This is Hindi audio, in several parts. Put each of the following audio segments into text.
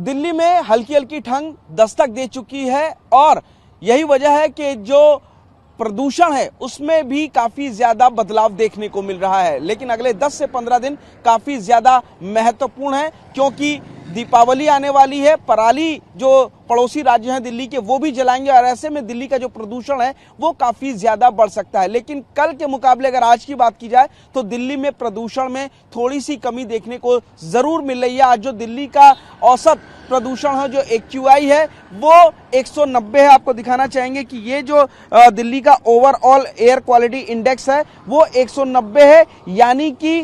दिल्ली में हल्की हल्की ठंड दस्तक दे चुकी है और यही वजह है कि जो प्रदूषण है उसमें भी काफी ज्यादा बदलाव देखने को मिल रहा है। लेकिन अगले 10 से 15 दिन काफी ज्यादा महत्वपूर्ण है क्योंकि दीपावली आने वाली है। पराली जो पड़ोसी राज्य हैं दिल्ली के वो भी जलाएंगे और ऐसे में दिल्ली का जो प्रदूषण है वो काफी ज्यादा बढ़ सकता है। लेकिन कल के मुकाबले अगर आज की बात की जाए तो दिल्ली में प्रदूषण में थोड़ी सी कमी देखने को जरूर मिल रही है। आज जो दिल्ली का औसत प्रदूषण है जो AQI है वो 190 है। आपको दिखाना चाहेंगे कि ये जो दिल्ली का ओवरऑल एयर क्वालिटी इंडेक्स है वो 190 है, यानी कि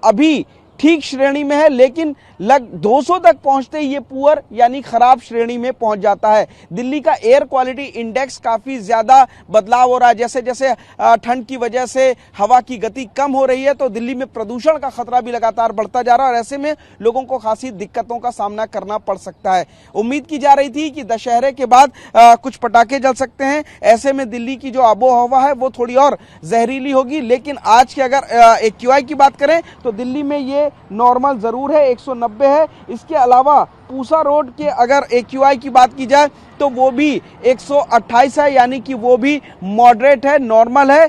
अभी ठीक श्रेणी में है, लेकिन 200 तक पहुंचते ही ये पुअर यानी खराब श्रेणी में पहुंच जाता है। दिल्ली का एयर क्वालिटी इंडेक्स काफी ज्यादा बदलाव हो रहा है। जैसे जैसे ठंड की वजह से हवा की गति कम हो रही है तो दिल्ली में प्रदूषण का खतरा भी लगातार बढ़ता जा रहा है और ऐसे में लोगों को खासी दिक्कतों का सामना करना पड़ सकता है। उम्मीद की जा रही थी कि दशहरे के बाद कुछ पटाखे जल सकते हैं, ऐसे में दिल्ली की जो आबो हवा है वो थोड़ी और जहरीली होगी। लेकिन आज के अगर AQI की बात करें तो दिल्ली में ये नॉर्मल जरूर है, 190 है। इसके अलावा पूसा रोड के अगर AQI की बात की जाए तो वो भी 128 है, यानी कि वो भी मॉडरेट है, नॉर्मल है।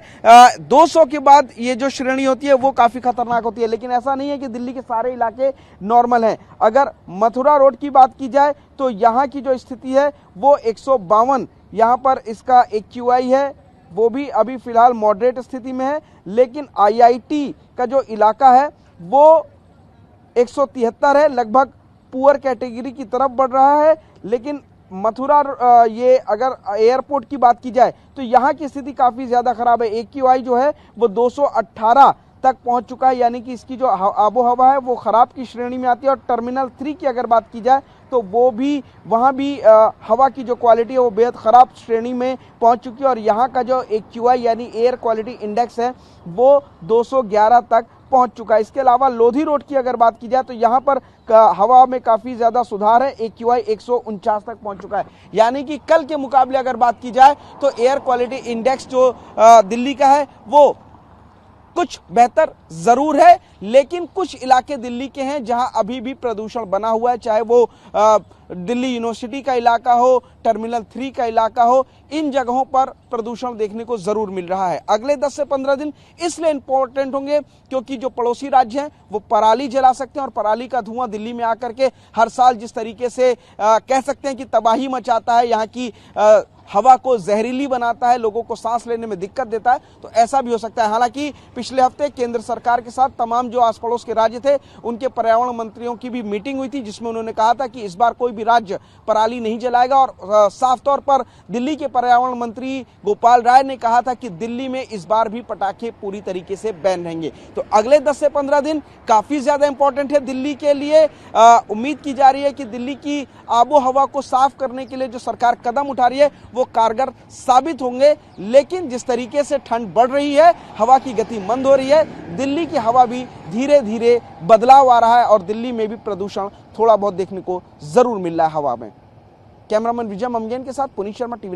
200 के बाद ये जो श्रेणी होती है वो काफी खतरनाक होती है। लेकिन ऐसा नहीं है कि दिल्ली के सारे इलाके नॉर्मल हैं। अगर मथुरा रोड की बात की जाए तो यहाँ की जो स्थिति है वो 152 यहाँ पर इसका AQI है, वो भी अभी फिलहाल मॉडरेट स्थिति में है। लेकिन IIT का जो इलाका है वो 173 है, लगभग पुअर कैटेगरी की तरफ बढ़ रहा है। लेकिन मथुरा ये अगर एयरपोर्ट की बात की जाए तो यहाँ की स्थिति काफ़ी ज़्यादा खराब है। AQI जो है वो 218 तक पहुँच चुका है, यानी कि इसकी जो आबो हवा है वो ख़राब की श्रेणी में आती है। और टर्मिनल 3 की अगर बात की जाए तो वो भी वहाँ भी हवा की जो क्वालिटी है वो बेहद ख़राब श्रेणी में पहुँच चुकी है और यहाँ का जो AQI यानी एयर क्वालिटी इंडेक्स है वो 211 तक पहुंच चुका है। इसके अलावा लोधी रोड की अगर बात की जाए तो यहाँ पर हवा में काफ़ी ज़्यादा सुधार है, AQI 149 तक पहुंच चुका है। यानी कि कल के मुकाबले अगर बात की जाए तो एयर क्वालिटी इंडेक्स जो दिल्ली का है वो कुछ बेहतर जरूर है। लेकिन कुछ इलाके दिल्ली के हैं जहां अभी भी प्रदूषण बना हुआ है, चाहे वो दिल्ली यूनिवर्सिटी का इलाका हो, टर्मिनल 3 का इलाका हो, इन जगहों पर प्रदूषण देखने को जरूर मिल रहा है। अगले 10 से 15 दिन इसलिए इंपॉर्टेंट होंगे क्योंकि जो पड़ोसी राज्य हैं वो पराली जला सकते हैं और पराली का धुआं दिल्ली में आकर के हर साल जिस तरीके से कह सकते हैं कि तबाही मचाता है, यहाँ की हवा को जहरीली बनाता है, लोगों को सांस लेने में दिक्कत देता है, तो ऐसा भी हो सकता है। हालांकि पिछले हफ्ते केंद्र सरकार के साथ तमाम जो आस पड़ोस के राज्य थे उनके पर्यावरण मंत्रियों की भी मीटिंग हुई थी जिसमें उन्होंने कहा था कि इस बार कोई भी राज्य पराली नहीं जलाएगा। और साफ तौर पर दिल्ली के पर्यावरण मंत्री गोपाल राय ने कहा था कि दिल्ली में इस बार भी पटाखे पूरी तरीके से बैन रहेंगे। तो अगले 10 से 15 दिन काफी ज्यादा इंपॉर्टेंट है दिल्ली के लिए। उम्मीद की जा रही है कि दिल्ली की आबो हवा को साफ करने के लिए जो सरकार कदम उठा रही है वो कारगर साबित होंगे। लेकिन जिस तरीके से ठंड बढ़ रही है, हवा की गति मंद हो रही है, दिल्ली की हवा भी धीरे धीरे बदलाव आ रहा है और दिल्ली में भी प्रदूषण थोड़ा बहुत देखने को जरूर मिल रहा है हवा में। कैमरामैन विजय ममगेन के साथ पुनीत शर्मा, TV9।